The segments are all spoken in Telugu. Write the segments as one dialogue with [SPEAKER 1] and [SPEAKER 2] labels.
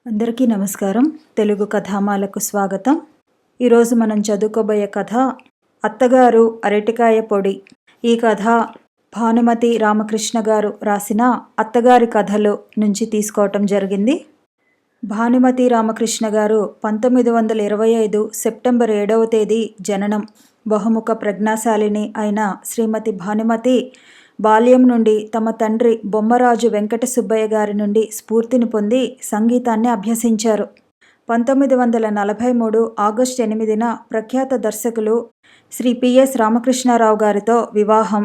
[SPEAKER 1] అందరికీ నమస్కారం. తెలుగు కథామాలకు స్వాగతం. ఈరోజు మనం చదువుకోబోయే కథ అత్తగారు అరటికాయ పొడి. ఈ కథ భానుమతి రామకృష్ణ గారు రాసిన అత్తగారి కథలు నుంచి తీసుకోవటం జరిగింది. భానుమతి రామకృష్ణ గారు 1925 సెప్టెంబర్ 7వ తేదీ జననం. బహుముఖ ప్రజ్ఞాశాలిని అయిన శ్రీమతి భానుమతి బాల్యం నుండి తమ తండ్రి బొమ్మరాజు వెంకట సుబ్బయ్య గారి నుండి స్ఫూర్తిని పొంది సంగీతాన్ని అభ్యసించారు. 1943 ఆగస్టు 8న ప్రఖ్యాత దర్శకులు శ్రీ పిఎస్ రామకృష్ణారావు గారితో వివాహం.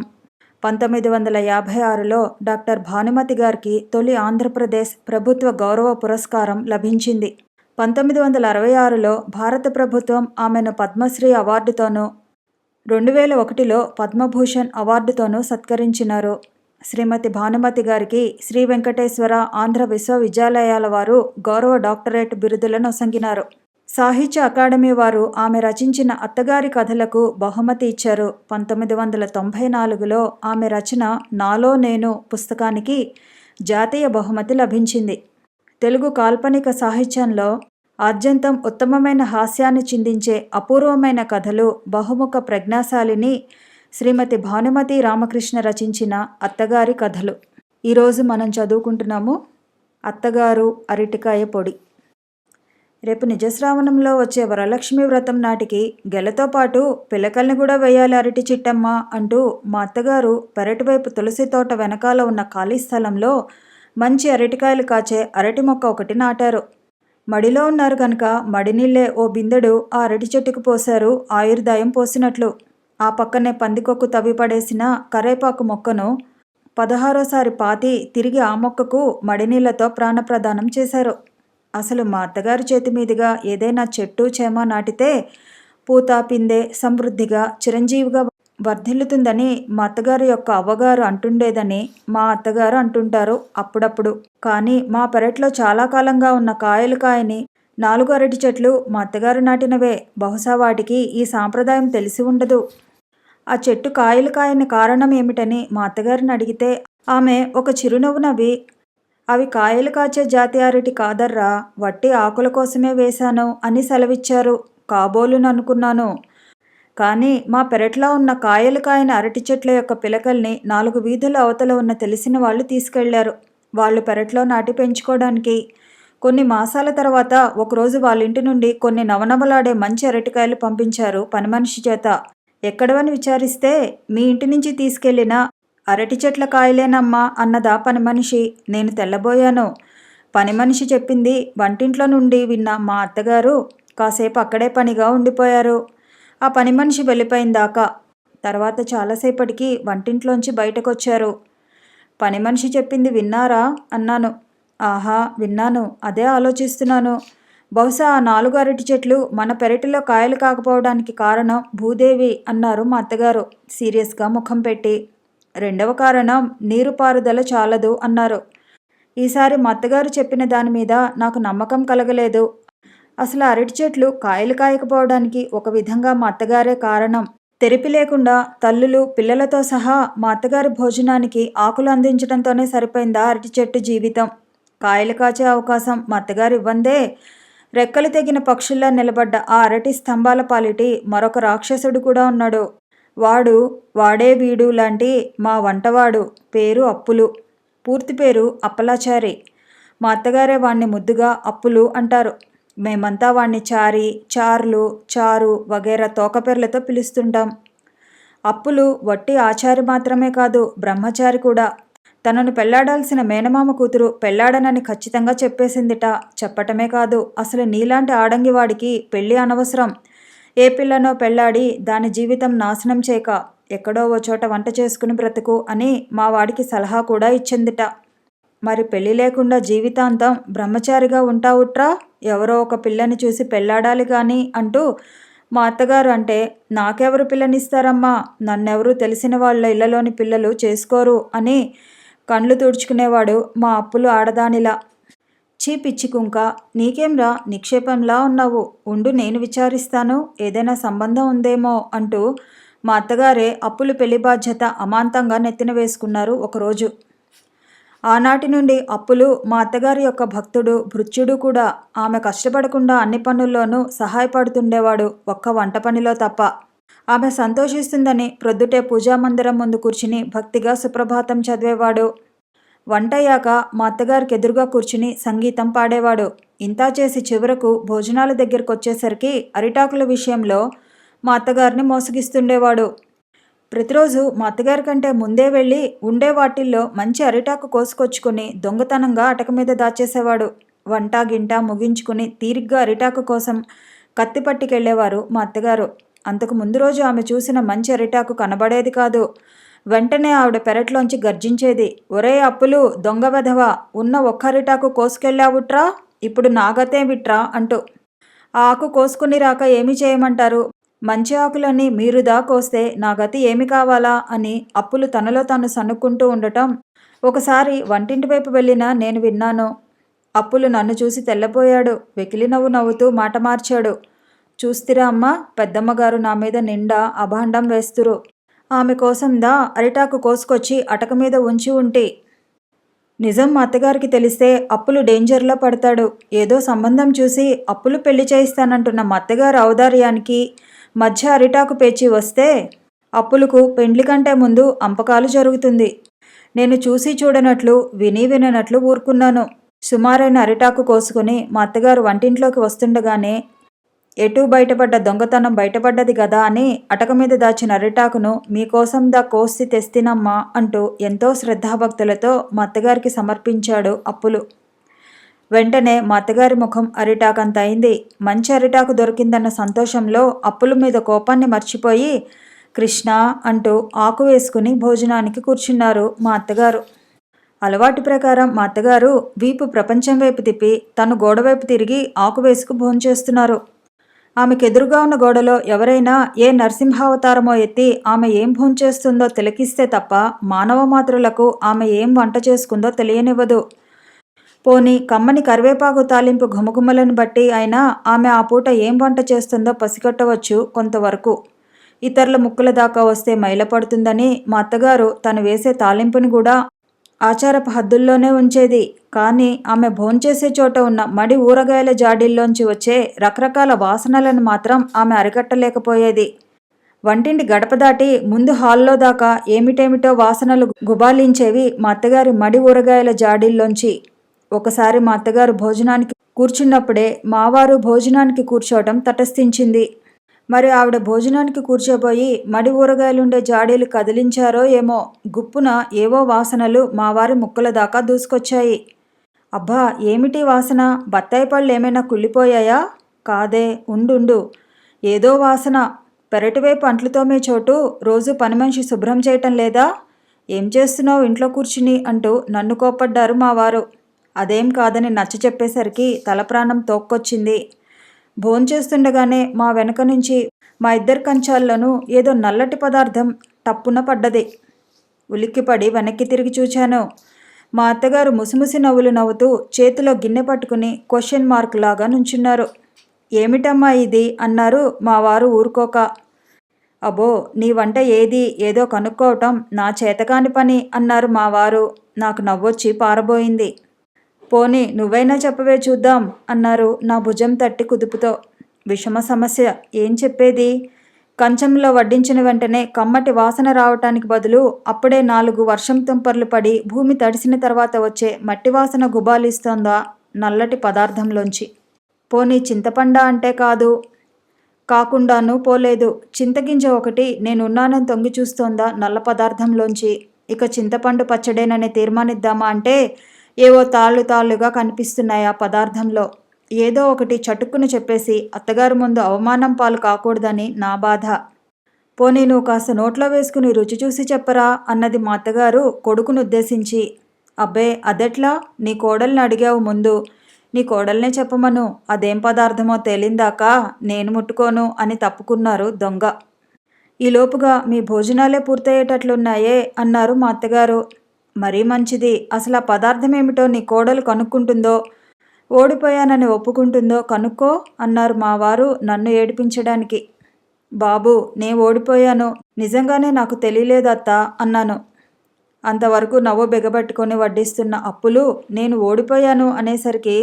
[SPEAKER 1] 1956లో డాక్టర్ భానుమతి గారికి తొలి ఆంధ్రప్రదేశ్ ప్రభుత్వ గౌరవ పురస్కారం లభించింది. 1966లో భారత ప్రభుత్వం ఆమెను పద్మశ్రీ అవార్డుతోనూ 2001లో పద్మభూషణ్ అవార్డుతోనూ సత్కరించినారు. శ్రీమతి భానుమతి గారికి శ్రీ వెంకటేశ్వర ఆంధ్ర విశ్వవిద్యాలయాల వారు గౌరవ డాక్టరేట్ బిరుదులను ఒసంగినారు. సాహిత్య అకాడమీ వారు ఆమె రచించిన అత్తగారి కథలకు బహుమతి ఇచ్చారు. 1994లో ఆమె రచన నాలో నేను పుస్తకానికి జాతీయ బహుమతి లభించింది. తెలుగు కాల్పనిక సాహిత్యంలో ఆద్యంతం ఉత్తమమైన హాస్యాన్ని చిందించే అపూర్వమైన కథలు బహుముఖ ప్రజ్ఞాశాలిని శ్రీమతి భానుమతి రామకృష్ణ రచించిన అత్తగారి కథలు. ఈరోజు మనం చదువుకుంటున్నాము అత్తగారు అరటికాయ పొడి. రేపు నిజశ్రావణంలో వచ్చే వరలక్ష్మి వ్రతం నాటికి గెలతో పాటు పిలకల్ని కూడా వేయాలి అరటి చిట్టమ్మ అంటూ మా అత్తగారు పెరటి వైపు తులసి తోట వెనకాల ఉన్న ఖాళీ స్థలంలో మంచి అరటికాయలు కాచే అరటి మొక్క ఒకటి నాటారు. మడిలో ఉన్నారు కనుక మడినీళ్ళే ఓ బిందెడు ఆ అరటి చెట్టుకు పోశారు ఆయుర్దాయం పోసినట్లు. ఆ పక్కనే పందికొక్కు తవ్వి పడేసిన కరేపాకు మొక్కను 16సారి పాతి తిరిగి ఆ మొక్కకు మడినీళ్లతో ప్రాణప్రదానం చేశారు. అసలు మా అత్తగారి చేతి మీదుగా ఏదైనా చెట్టు చేమ నాటితే పూత పిందె సమృద్ధిగా చిరంజీవిగా వర్ధిల్లుతుందని మా అత్తగారి యొక్క అవ్వగారు అంటుండేదని మా అత్తగారు అంటుంటారు అప్పుడప్పుడు. కానీ మా పెరట్లో చాలా కాలంగా ఉన్న కాయని 4 అరటి చెట్లు మా అత్తగారు నాటినవే. బహుశా వాటికి ఈ సాంప్రదాయం తెలిసి ఉండదు. ఆ చెట్టు కాయలు కాయని కారణం ఏమిటని మా అత్తగారిని అడిగితే ఆమె ఒక చిరునవ్వు నవ్వి, అవి కాయలు కాచే జాతి అరటి కాదర్రా, వట్టి ఆకుల కోసమే వేశాను అని సెలవిచ్చారు. కాబోలును అనుకున్నాను. కానీ మా పెరట్లో ఉన్న కాయలు కాయని అరటి చెట్ల యొక్క పిలకల్ని 4 వీధుల అవతల ఉన్న తెలిసిన వాళ్ళు తీసుకెళ్లారు. వాళ్ళు పెరట్లో నాటి పెంచుకోవడానికి. కొన్ని మాసాల తర్వాత ఒకరోజు వాళ్ళ ఇంటి నుండి కొన్ని నవనవలాడే మంచి అరటికాయలు పంపించారు పని మనిషి చేత. ఎక్కడవని విచారిస్తే మీ ఇంటి నుంచి తీసుకెళ్లిన అరటి చెట్ల కాయలేనమ్మా అన్నదా పని మనిషి. నేను తెల్లబోయాను. పని మనిషి చెప్పింది వంటింట్లో నుండి విన్న మా అత్తగారు కాసేపు అక్కడే పనిగా ఉండిపోయారు. ఆ పని మనిషి వెళ్ళిపోయిందాకా. తర్వాత చాలాసేపటికి వంటింట్లోంచి బయటకొచ్చారు. పని మనిషి చెప్పింది విన్నారా అన్నాను. ఆహా, విన్నాను. అదే ఆలోచిస్తున్నాను. బహుశా ఆ 4 అరటి చెట్లు మన పెరటిలో కాయలు కాకపోవడానికి కారణం భూదేవి అన్నారు మా అత్తగారు సీరియస్గా ముఖం పెట్టి. 2వ కారణం నీరుపారుదల చాలదు అన్నారు. ఈసారి మా అత్తగారు చెప్పిన దాని మీద నాకు నమ్మకం కలగలేదు. అసలు అరటి చెట్లు కాయలు కాయకపోవడానికి ఒక విధంగా మా అత్తగారే కారణం. తెరిపి లేకుండా తల్లులు పిల్లలతో సహా మా అత్తగారి భోజనానికి ఆకులు అందించడంతోనే సరిపోయిందా అరటి చెట్టు జీవితం? కాయలు కాచే అవకాశం మా అత్తగారు ఇవ్వందే. రెక్కలు తెగిన పక్షుల్లా నిలబడ్డ ఆ అరటి స్తంభాల పాలిటి మరొక రాక్షసుడు కూడా ఉన్నాడు. వాడే వీడు లాంటి మా వంటవాడు. పేరు అప్పులు. పూర్తి పేరు అప్పలాచారి. మా అత్తగారే వాణ్ణి ముద్దుగా అప్పులు అంటారు. మేమంతా వాణ్ణి చారి, చార్లు, చారు వగైరా తోకపెర్లతో పిలుస్తుంటాం. అప్పులు వట్టి ఆచారి మాత్రమే కాదు, బ్రహ్మచారి కూడా. తనను పెళ్లాడాల్సిన మేనమామ కూతురు పెళ్లాడనని ఖచ్చితంగా చెప్పేసిందిట. చెప్పటమే కాదు, అసలు నీలాంటి ఆడంగివాడికి పెళ్లి అనవసరం. ఏ పిల్లనో పెళ్లాడి దాని జీవితం నాశనం చేయక ఎక్కడో ఓ చోట వంట చేసుకుని బ్రతుకు అని మా వాడికి సలహా కూడా ఇచ్చిందిట. మరి పెళ్లి లేకుండా జీవితాంతం బ్రహ్మచారిగా ఉంటావుట్రా, ఎవరో ఒక పిల్లని చూసి పెళ్లాడాలి కానీ అంటూ మా అత్తగారు అంటే, నాకెవరు పిల్లనిస్తారమ్మా, నన్నెవరూ తెలిసిన వాళ్ళ ఇళ్లలోని పిల్లలు చేసుకోరు అని కండ్లు తుడుచుకునేవాడు మా అప్పులు ఆడదానిలా. చీ పిచ్చి కుంక, నీకేంరా నిక్షేపంలా ఉన్నావు, ఉండు నేను విచారిస్తాను, ఏదైనా సంబంధం ఉందేమో అంటూ మా అత్తగారే అప్పులు పెళ్లి బాధ్యత అమాంతంగా నెత్తిన వేసుకున్నారు ఒకరోజు. ఆనాటి నుండి అప్పులు మా అత్తగారి యొక్క భక్తుడు భృత్యుడు కూడా. ఆమె కష్టపడకుండా అన్ని పనుల్లోనూ సహాయపడుతుండేవాడు, ఒక్క వంట పనిలో తప్ప. ఆమె సంతోషిస్తుందని ప్రొద్దుటే పూజామందిరం ముందు కూర్చుని భక్తిగా సుప్రభాతం చదివేవాడు. వంటయ్యాక మా అత్తగారికి ఎదురుగా కూర్చుని సంగీతం పాడేవాడు. ఇంతా చేసి చివరకు భోజనాల దగ్గరకు వచ్చేసరికి అరిటాకుల విషయంలో మా అత్తగారిని మోసగిస్తుండేవాడు. ప్రతిరోజు మా అత్తగారి కంటే ముందే వెళ్ళి ఉండే వాటిల్లో మంచి అరిటాకు కోసుకొచ్చుకొని దొంగతనంగా అటక మీద దాచేసేవాడు. వంట గింట ముగించుకుని తీరిగ్గా అరిటాకు కోసం కత్తి పట్టుకెళ్లేవారు మా అత్తగారు. అంతకు ముందు రోజు ఆమె చూసిన మంచి అరిటాకు కనబడేది కాదు. వెంటనే ఆవిడ పెరట్లోంచి గర్జించేది, ఒరే అప్పులు, దొంగ వెధవ, ఉన్న ఒక్క అరిటాకు కోసుకెళ్ళావుట్రా, ఇప్పుడు నాగతే విట్రా అంటూ. ఆ ఆకు కోసుకుని రాక ఏమి చేయమంటారు, మంచి ఆకులన్నీ మీరుదా కోస్తే నా గతి ఏమి కావాలా అని అప్పులు తనలో తాను సనుక్కుంటూ ఉండటం ఒకసారి వంటింటి వైపు వెళ్ళినా నేను విన్నాను. అప్పులు నన్ను చూసి తెల్లబోయాడు. వెకిలి నవ్వు నవ్వుతూ మాట మార్చాడు. చూస్తిరా అమ్మ, పెద్దమ్మగారు నా మీద నిండా అభాండం వేస్తురు. ఆమె కోసందా అరిటాకు కోసుకొచ్చి అటక మీద ఉంచి ఉంటి. నిజం మా అత్తగారికి తెలిస్తే అప్పులు డేంజర్లో పడతాడు. ఏదో సంబంధం చూసి అప్పులు పెళ్లి చేయిస్తానంటున్న మా అత్తగారు ఔదార్యానికి మధ్య అరిటాకు పేచి వస్తే అప్పులకు పెండ్లి కంటే ముందు అంపకాలు జరుగుతుంది. నేను చూసి చూడనట్లు విని విననట్లు ఊరుకున్నాను. సుమారైన అరిటాకు కోసుకుని మా అత్తగారు వంటింట్లోకి వస్తుండగానే ఎటూ బయటపడ్డ దొంగతనం బయటపడ్డది గదా అని అటక మీద దాచిన అరిటాకును మీకోసం దా కోసి తెస్తినమ్మా అంటూ ఎంతో శ్రద్ధాభక్తులతో మా అత్తగారికి సమర్పించాడు అప్పులు. వెంటనే మా అత్తగారి ముఖం అరిటాకంత అయింది. మంచి అరిటాకు దొరికిందన్న సంతోషంలో అప్పుల మీద కోపాన్ని మర్చిపోయి కృష్ణ అంటూ ఆకు వేసుకుని భోజనానికి కూర్చున్నారు మా అత్తగారు. అలవాటు ప్రకారం మా అత్తగారు వీపు ప్రపంచం వైపు తిప్పి తను గోడవైపు తిరిగి ఆకు వేసుకు భోంచేస్తున్నారు. ఆమెకెదురుగా ఉన్న గోడలో ఎవరైనా ఏ నరసింహావతారమో ఎత్తి ఆమె ఏం భోంచేస్తుందో తిలకిస్తే తప్ప మానవ మాతృలకు ఆమె ఏం వంట చేసుకుందో తెలియనివ్వదు. పోనీ కమ్మని కరివేపాకు తాలింపు ఘుమఘుమలను బట్టి అయినా ఆమె ఆ పూట ఏం వంట చేస్తుందో పసిగట్టవచ్చు కొంతవరకు. ఇతరుల ముక్కుల దాకా వస్తే మైలపడుతుందని మా అత్తగారు తను వేసే తాలింపుని కూడా ఆచారపు హద్దుల్లోనే ఉంచేది. కానీ ఆమె భోంచేసే చోట ఉన్న మడి ఊరగాయల జాడీల్లోంచి వచ్చే రకరకాల వాసనలను మాత్రం ఆమె అరికట్టలేకపోయేది. వంటింటి గడప దాటి ముందు హాల్లో దాకా ఏమిటేమిటో వాసనలు గుబాలించేవి మా అత్తగారి మడి ఊరగాయల జాడీల్లోంచి. ఒకసారి మా అత్తగారు భోజనానికి కూర్చున్నప్పుడే మావారు భోజనానికి కూర్చోవటం తటస్థించింది. మరి ఆవిడ భోజనానికి కూర్చోబోయి మడి ఊరగాయలుండే జాడీలు కదిలించారో ఏమో, గుప్పున ఏవో వాసనలు మావారి ముక్కుల దాకా దూసుకొచ్చాయి. అబ్బా, ఏమిటి వాసన? బత్తాయి పళ్ళు ఏమైనా కుళ్ళిపోయాయా? కాదే, ఉండు, ఏదో వాసన. పెరటివైపు అంట్లు తోమే చోటు రోజు పని మనిషి శుభ్రం చేయటం లేదా? ఏం చేస్తున్నావు ఇంట్లో కూర్చుని అంటూ నన్ను కోప్పడ్డారు మావారు. అదేం కాదని నచ్చ చెప్పేసరికి తలప్రాణం తోక్కొచ్చింది. భోంచేస్తుండగానే మా వెనక నుంచి మా ఇద్దరి కంచాల్లోనూ ఏదో నల్లటి పదార్థం టప్పున పడ్డది. ఉలిక్కిపడి వెనక్కి తిరిగి చూచాను. మా అత్తగారు ముసిముసి నవ్వులు నవ్వుతూ చేతిలో గిన్నె పట్టుకుని క్వశ్చన్ మార్క్ లాగా నుంచున్నారు. ఏమిటమ్మా ఇది అన్నారు మా వారు ఊరుకోక. అబ్బో, నీ వంట ఏది ఏదో కనుక్కోవటం నా చేతకాని పని అన్నారు మా వారు. నాకు నవ్వొచ్చి పారబోయింది. పోనీ నువ్వైనా చెప్పవే చూద్దాం అన్నారు నా భుజం తట్టి కుదుపుతో. విషమ సమస్య, ఏం చెప్పేది? కంచంలో వడ్డించిన వెంటనే కమ్మటి వాసన రావటానికి బదులు అప్పుడే 4 వర్షం తుంపర్లు పడి భూమి తడిసిన తర్వాత వచ్చే మట్టి వాసన గుబాలిస్తోందా నల్లటి పదార్థంలోంచి. పోనీ చింతపండా అంటే కాకుండానూ పోలేదు. చింతగింజ ఒకటి నేనున్నానని తొంగి చూస్తోందా నల్ల పదార్థంలోంచి. ఇక చింతపండు పచ్చడేనని తీర్మానిద్దామా అంటే ఏవో తాళ్ళుగా కనిపిస్తున్నాయి ఆ పదార్థంలో. ఏదో ఒకటి చటుక్కున చెప్పేసి అత్తగారు ముందు అవమానం పాలు కాకూడదని నా బాధ. పోనీ నువ్వు కాస్త నోట్లో వేసుకుని రుచి చూసి చెప్పరా అన్నది మా అత్తగారు కొడుకును ఉద్దేశించి. అబ్బే, అదెట్లా? నీ కోడల్ని అడిగావు ముందు, నీ కోడల్నే చెప్పమను. అదేం పదార్థమో తేలిందాకా నేను ముట్టుకోను అని తప్పుకున్నారు దొంగ. ఈలోపుగా మీ భోజనాలే పూర్తయ్యేటట్లున్నాయే అన్నారు మా అత్తగారు. మరీ మంచిది. అసలు ఆ పదార్థం ఏమిటో నీ కోడలు కనుక్కుంటుందో, ఓడిపోయానని ఒప్పుకుంటుందో కనుక్కో అన్నారు మా వారు నన్ను ఏడిపించడానికి. బాబు, నే ఓడిపోయాను, నిజంగానే నాకు తెలియలేదత్తా అన్నాను. అంతవరకు నవ్వు బిగబట్టుకొని వడ్డిస్తున్న అప్పులు నేను ఓడిపోయాను అనేసరికి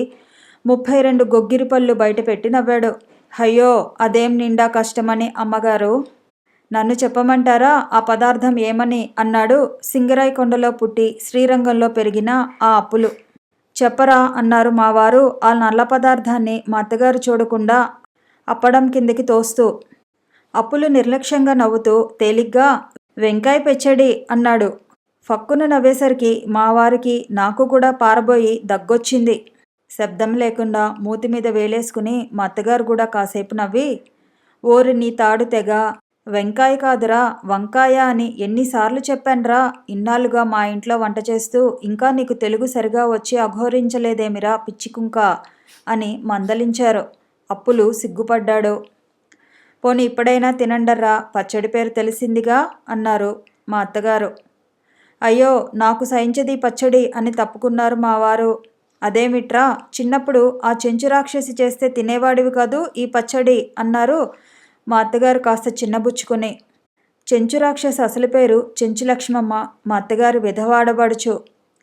[SPEAKER 1] 32 గొగ్గిరి పళ్ళు బయట పెట్టి నవ్వాడు. అయ్యో, అదేం నిండా కష్టమని అమ్మగారు. నన్ను చెప్పమంటారా ఆ పదార్థం ఏమని అన్నాడు. సింగరాయకొండలో పుట్టి శ్రీరంగంలో పెరిగిన ఆ అప్పులు. చెప్పరా అన్నారు మావారు ఆ నల్ల పదార్థాన్ని మా అత్తగారు చూడకుండా అప్పడం కిందికి తోస్తూ. అప్పులు నిర్లక్ష్యంగా నవ్వుతూ తేలిగ్గా వెంకాయ పెచ్చడి అన్నాడు. ఫక్కున నవ్వేసరికి మావారికి నాకు కూడా పారబోయి దగ్గొచ్చింది. శబ్దం లేకుండా మూతి మీద వేలేసుకుని మా అత్తగారు కూడా కాసేపు నవ్వి, ఓరి నీ తాడు తెగ, వెంకాయ కాదురా వంకాయ అని ఎన్నిసార్లు చెప్పాన్రా, ఇన్నాళ్ళుగా మా ఇంట్లో వంట చేస్తూ ఇంకా నీకు తెలుగు సరిగా వచ్చి అఘోరించలేదేమిరా పిచ్చికుంక అని మందలించారు. అప్పులు సిగ్గుపడ్డాడు. పోనీ ఇప్పుడైనా తినండర్రా, పచ్చడి పేరు తెలిసిందిగా అన్నారు మా అత్తగారు. అయ్యో, నాకు సహించది పచ్చడి అని తప్పుకున్నారు మావారు. అదేమిట్రా, చిన్నప్పుడు ఆ చెంచు రాక్షసి చేస్తే తినేవాడివి కాదు ఈ పచ్చడి అన్నారు మా అత్తగారు కాస్త చిన్నబుచ్చుకుని. చెంచు రాక్షసి అసలు పేరు చెంచు లక్ష్మమ్మ. మా అత్తగారు విధవాడబడుచు.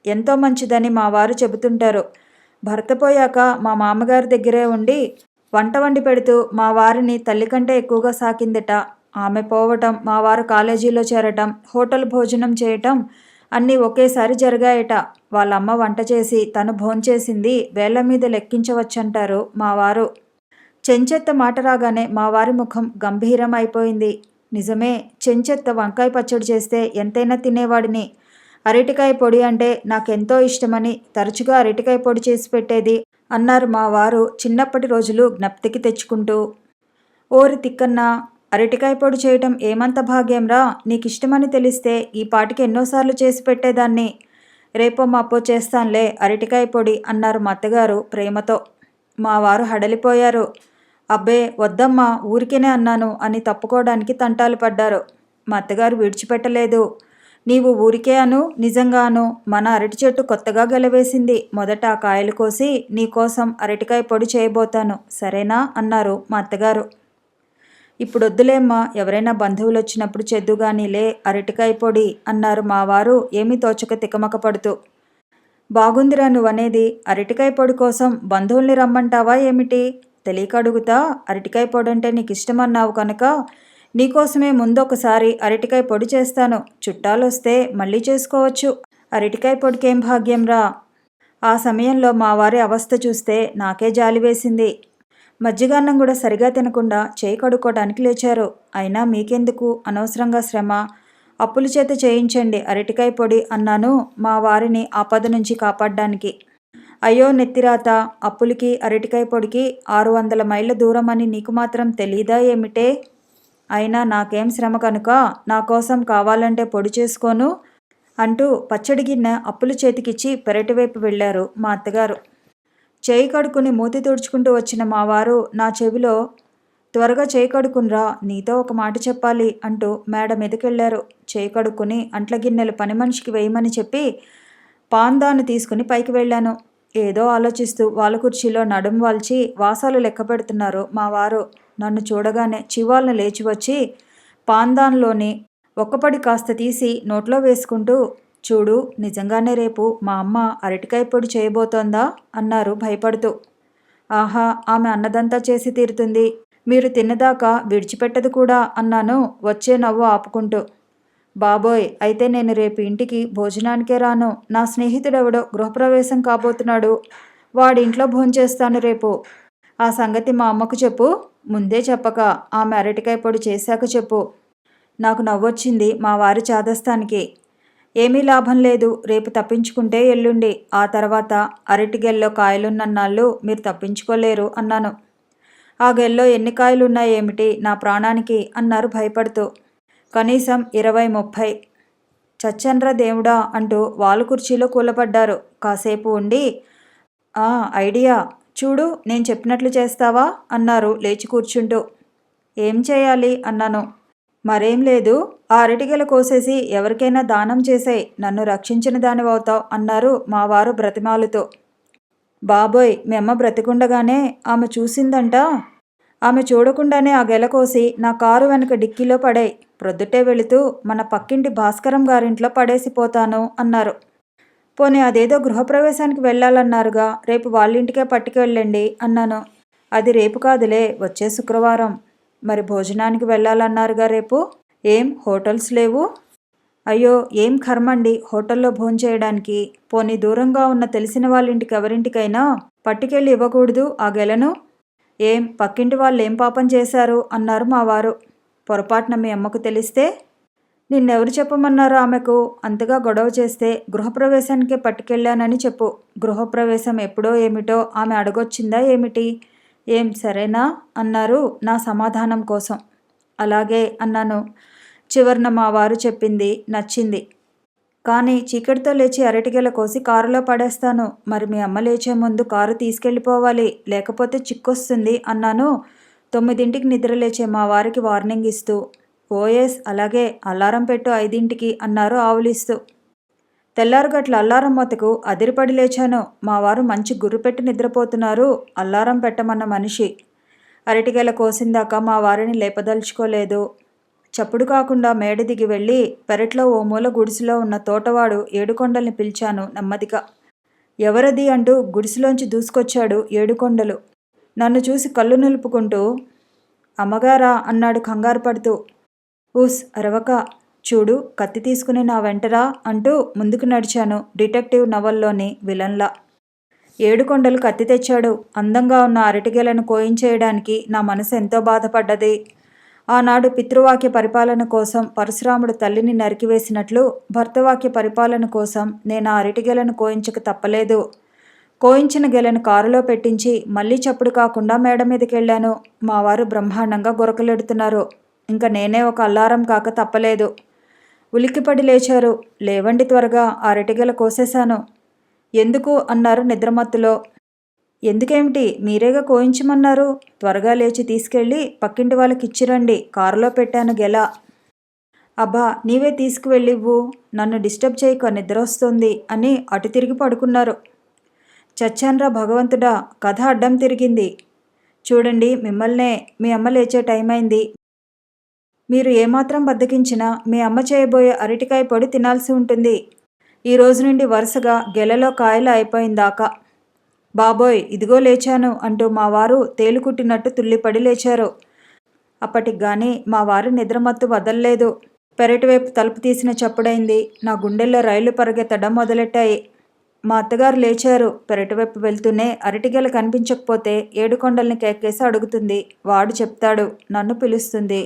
[SPEAKER 1] ఎంతో మంచిదని మా వారు చెబుతుంటారు. భర్త పోయాక మా మామగారి దగ్గరే ఉండి వంట వండి పెడుతూ మా వారిని తల్లి కంటే ఎక్కువగా సాకిందట. ఆమె పోవటం, మా వారు కాలేజీలో చేరటం, హోటల్ భోజనం చేయటం అన్నీ ఒకేసారి జరిగాయట. వాళ్ళమ్మ వంట చేసి తను భోంచేసింది వేళ్ల మీద లెక్కించవచ్చంటారు మా వారు. చెంచెత్త మాట రాగానే మా వారి ముఖం గంభీరం అయిపోయింది. నిజమే, చెంచెత్త వంకాయ పచ్చడి చేస్తే ఎంతైనా తినేవాడిని. అరటికాయ పొడి అంటే నాకెంతో ఇష్టమని తరచుగా అరటికాయ పొడి చేసి పెట్టేది అన్నారు మా వారు చిన్నప్పటి రోజులు జ్ఞప్తికి తెచ్చుకుంటూ. ఓరి తిక్కన్నా, అరటికాయ పొడి చేయటం ఏమంత భాగ్యంరా, నీకిష్టమని తెలిస్తే ఈ పాటికి ఎన్నోసార్లు చేసి పెట్టేదాన్ని. రేపో మాపో చేస్తాన్లే అరటికాయ పొడి అన్నారు మా అత్తగారు ప్రేమతో. మా వారు హడలిపోయారు. అబ్బే వద్దమ్మా, ఊరికేనే అన్నాను అని తప్పుకోవడానికి తంటాలు పడ్డారు. మా అత్తగారు విడిచిపెట్టలేదు. నీవు ఊరికే అను, నిజంగా అను, మన అరటి చెట్టు కొత్తగా గెలవేసింది. మొదట ఆ కాయలు కోసి నీకోసం అరటికాయ పొడి చేయబోతాను, సరేనా అన్నారు మా అత్తగారు. ఇప్పుడొద్దులేమ్మా, ఎవరైనా బంధువులు వచ్చినప్పుడు చెద్దుగానిలే అరటికాయ పొడి అన్నారు మా వారు ఏమీ తోచక తికమక పడుతూ. బాగుందిరా నువ్వనేది. అరటికాయ పొడి కోసం బంధువుల్ని రమ్మంటావా ఏమిటి? తెలియక అడుగుతా. అరటికాయ పొడి అంటే నీకు ఇష్టమన్నావు కనుక నీకోసమే ముందొకసారి అరటికాయ పొడి చేస్తాను. చుట్టాలొస్తే మళ్ళీ చేసుకోవచ్చు. అరటికాయ పొడికేం భాగ్యంరా. ఆ సమయంలో మా వారి అవస్థ చూస్తే నాకే జాలి వేసింది. మజ్జిగన్నం కూడా సరిగా తినకుండా చేయి కడుక్కోవడానికి లేచారు. అయినా మీకెందుకు అనవసరంగా శ్రమ, అప్పుల చేత చేయించండి అరటికాయ పొడి అన్నాను మా వారిని ఆపద నుంచి కాపాడ్డానికి. అయ్యో నెత్తిరాత, అప్పులకి అరటికాయ పొడికి 600 మైళ్ళ దూరం అని నీకు మాత్రం తెలీదా ఏమిటే? అయినా నాకేం శ్రమ కనుక నా కోసం కావాలంటే పొడి చేసుకోను అంటూ పచ్చడి గిన్నె అప్పుల చేతికిచ్చి పెరటివైపు వెళ్ళారు మా అత్తగారు. చేయి కడుక్కుని మూతి తుడుచుకుంటూ వచ్చిన మా వారు నా చెవిలో, త్వరగా చేయి కడుక్కునిరా, నీతో ఒక మాట చెప్పాలి అంటూ మేడ మీదకెళ్లారు. చేయి కడుక్కుని అంట్ల గిన్నెలు పని మనిషికి వేయమని చెప్పి పాందాను తీసుకుని పైకి వెళ్ళాను. ఏదో ఆలోచిస్తూ వాళ్ళ కుర్చీలో నడుం వాల్చి వాసాలు లెక్క పెడుతున్నారు మా వారు. నన్ను చూడగానే చివాలను లేచి వచ్చి పాందాన్లోని ఒక్కపడి కాస్త తీసి నోట్లో వేసుకుంటూ, చూడు, నిజంగానే రేపు మా అమ్మ అరటికాయ పొడి చేయబోతోందా అన్నారు భయపడుతూ. ఆహా, ఆమె అన్నదంతా చేసి తీరుతుంది. మీరు తిన్నదాకా విడిచిపెట్టదు కూడా అన్నాను వచ్చే నవ్వు ఆపుకుంటూ. బాబోయ్, అయితే నేను రేపు ఇంటికి భోజనానికే రాను. నా స్నేహితుడెవడో గృహప్రవేశం కాబోతున్నాడు. వాడింట్లో భోంచేస్తాను రేపు. ఆ సంగతి మా అమ్మకు చెప్పు. ముందే చెప్పక ఆమె అరటికాయ పొడి చేశాక చెప్పు. నాకు నవ్వొచ్చింది మా వారి చాదస్తానికి. ఏమీ లాభం లేదు, రేపు తప్పించుకుంటే ఎల్లుండి, ఆ తర్వాత అరటి గెల్లో కాయలున్నన్నాళ్ళు మీరు తప్పించుకోలేరు అన్నాను. ఆ గెల్లో ఎన్ని కాయలున్నాయేమిటి నా ప్రాణానికి అన్నారు భయపడుతూ. కనీసం 20-30. చచ్చన్రా దేవుడా అంటూ వాలు కుర్చీలో కూలబడ్డారు. కాసేపు ఉండి, ఐడియా, చూడు, నేను చెప్పినట్లు చేస్తావా అన్నారు లేచి కూర్చుంటూ. ఏం చేయాలి అన్నాను. మరేం లేదు, ఆ అరటిగెల కోసేసి ఎవరికైనా దానం చేసేయ్, నన్ను రక్షించిన దానివవుతావు అన్నారు మా వారు బ్రతిమాలుతూ. బాబోయ్, మీ అమ్మ బ్రతికుండగానే ఆమె చూసిందంట. ఆమె చూడకుండానే ఆ గెల కోసి నా కారు వెనక డిక్కీలో పడేయ్. ప్రొద్దుటే వెళుతూ మన పక్కింటి భాస్కరం గారింట్లో పడేసిపోతాను అన్నారు. పోనీ అదేదో గృహప్రవేశానికి వెళ్ళాలన్నారుగా, రేపు వాళ్ళింటికే పట్టుకెళ్ళండి అన్నాను. అది రేపు కాదులే, వచ్చే శుక్రవారం. మరి భోజనానికి వెళ్ళాలన్నారుగా రేపు, ఏం హోటల్స్ లేవు? అయ్యో, ఏం కర్మండి హోటల్లో భోంచేయడానికి. పోనీ దూరంగా ఉన్న తెలిసిన వాళ్ళింటికి ఎవరింటికైనా పట్టుకెళ్ళి ఇవ్వకూడదు ఆ గెలను? ఏం పక్కింటి వాళ్ళు ఏం పాపం చేశారు అన్నారు మా వారు. పొరపాటున మీ అమ్మకు తెలిస్తే? నిన్నెవరు చెప్పమన్నారు ఆమెకు? అంతగా గొడవ చేస్తే గృహప్రవేశానికే పట్టుకెళ్ళానని చెప్పు. గృహప్రవేశం ఎప్పుడో ఏమిటో ఆమె అడగొచ్చిందా ఏమిటి? ఏం సరేనా అన్నారు నా సమాధానం కోసం. అలాగే అన్నాను. చివరిన మా వారు చెప్పింది నచ్చింది. కానీ చీకటితో లేచి అరటిగెల కోసి కారులో పడేస్తాను. మరి మీ అమ్మ లేచే ముందు కారు తీసుకెళ్ళిపోవాలి, లేకపోతే చిక్కొస్తుంది అన్నాను 9ంటికి నిద్రలేచే మా వారికి వార్నింగ్ ఇస్తూ. ఓఎస్ అలాగే, అలారం పెట్టు 5ంటికి అన్నారు ఆవులిస్తూ. తెల్లారుగట్ల అల్లారం మొతకు అదిరిపడి లేచాను. మా వారు మంచి గుర్రుపెట్టి నిద్రపోతున్నారు. అల్లారం పెట్టమన్న మనిషి. అరటిగెల కోసిందాకా మా వారిని లేపదలుచుకోలేదు. చప్పుడు కాకుండా మేడ దిగి వెళ్ళి పెరట్లో ఓ మూల గుడిసెలో ఉన్న తోటవాడు ఏడుకొండల్ని పిలిచాను నెమ్మదిగా. ఎవరది అంటూ గుడిసెలోంచి దూసుకొచ్చాడు ఏడుకొండలు. నన్ను చూసి కళ్ళు నిలుపుకుంటూ అమ్మగారా అన్నాడు కంగారు పడుతూ. ఊస్ అరవక, చూడు కత్తి తీసుకుని నా వెంటరా అంటూ ముందుకు నడిచాను డిటెక్టివ్ నవల్లోని విలన్లా. ఏడుకొండలు కత్తి తెచ్చాడు. అందంగా ఉన్న అరటిగెలను కోయించేయడానికి నా మనసు ఎంతో బాధపడ్డది. ఆనాడు పితృవాక్య పరిపాలన కోసం పరశురాముడు తల్లిని నరికివేసినట్లు భర్తవాక్య పరిపాలన కోసం నేను ఆ అరటిగెలను కోయించక తప్పలేదు. కోయించిన గెలను కారులో పెట్టించి మళ్ళీ చప్పుడు కాకుండా మేడ మీదకెళ్ళాను. మా వారు బ్రహ్మాండంగా గురకలెడుతున్నారు. ఇంకా నేనే ఒక అల్లారం కాక తప్పలేదు. ఉలిక్కిపడి లేచారు. లేవండి త్వరగా, ఆ అరటిగెల కోసేశాను. ఎందుకు అన్నారు నిద్రమత్తులో. ఎందుకేమిటి, మీరేగా కోయించమన్నారు. త్వరగా లేచి తీసుకెళ్ళి పక్కింటి వాళ్ళకి ఇచ్చిరండి, కారులో పెట్టాను గెల. అబ్బా, నీవే తీసుకువెళ్ళివ్వు, నన్ను డిస్టర్బ్ చేయక నిద్రొస్తుంది అని అటు తిరిగి పడుకున్నారు. చచ్చాన్రా భగవంతుడా, కథ అడ్డం తిరిగింది. చూడండి మిమ్మల్నే, మీ అమ్మ లేచే టైం అయింది. మీరు ఏమాత్రం బద్దకించినా మీ అమ్మ చేయబోయే అరటికాయ పొడి తినాల్సి ఉంటుంది. ఈ రోజు నుండి వరుసగా గెలలో కాయలు అయిపోయిందాకా. బాబోయ్, ఇదిగో లేచాను అంటూ మా వారు తేలుకుట్టినట్టు తుల్లిపడి లేచారు. అప్పటికి గాని మా వారి నిద్రమత్తు వదల్లేదు. పెరటివైపు తలుపు తీసిన చప్పుడైంది. నా గుండెల్లో రైళ్లు పరిగెత్తడం మొదలెట్టాయి. మా అత్తగారు లేచారు. పెరటివైపు వెళ్తూనే అరటిగెల కనిపించకపోతే ఏడుకొండల్ని కేకేసి అడుగుతుంది. వాడు చెప్తాడు, నన్ను పిలుస్తుంది.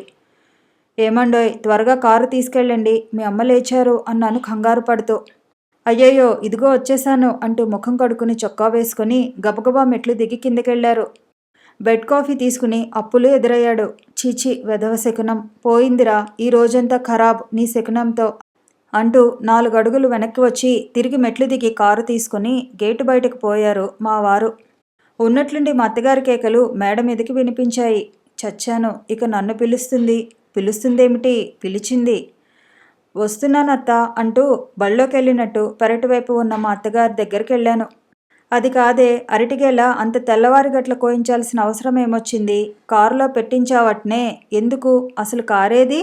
[SPEAKER 1] ఏమండోయ్, త్వరగా కారు తీసుకెళ్ళండి, మీ అమ్మ లేచారు అన్నాను కంగారు పడుతూ. అయ్యయ్యో, ఇదిగో వచ్చేశాను అంటూ ముఖం కడుక్కుని చొక్కా వేసుకుని గబగబా మెట్లు దిగి కిందకెళ్లారు. బెడ్ కాఫీ తీసుకుని అప్పులు ఎదురయ్యాడు. చీచి, వెధవ శకునం పోయిందిరా, ఈ రోజంతా ఖరాబ్ నీ శకునంతో అంటూ 4 అడుగులు వెనక్కి వచ్చి తిరిగి మెట్లు దిగి కారు తీసుకుని గేటు బయటకు పోయారు మా వారు. ఉన్నట్లుండి మా అత్తగారి కేకలు మేడ మీదకి వినిపించాయి. చచ్చాను, ఇక నన్ను పిలుస్తుందేమిటి, పిలిచింది. వస్తున్నానత్తా అంటూ బళ్ళోకెళ్ళినట్టు పెరటివైపు ఉన్న మా అత్తగారి దగ్గరికి వెళ్ళాను. అది కాదే, అరటిగెల అంత తెల్లవారి గట్ల కోయించాల్సిన అవసరం ఏమొచ్చింది? కారులో పెట్టించావట్నే, ఎందుకు? అసలు కారేది?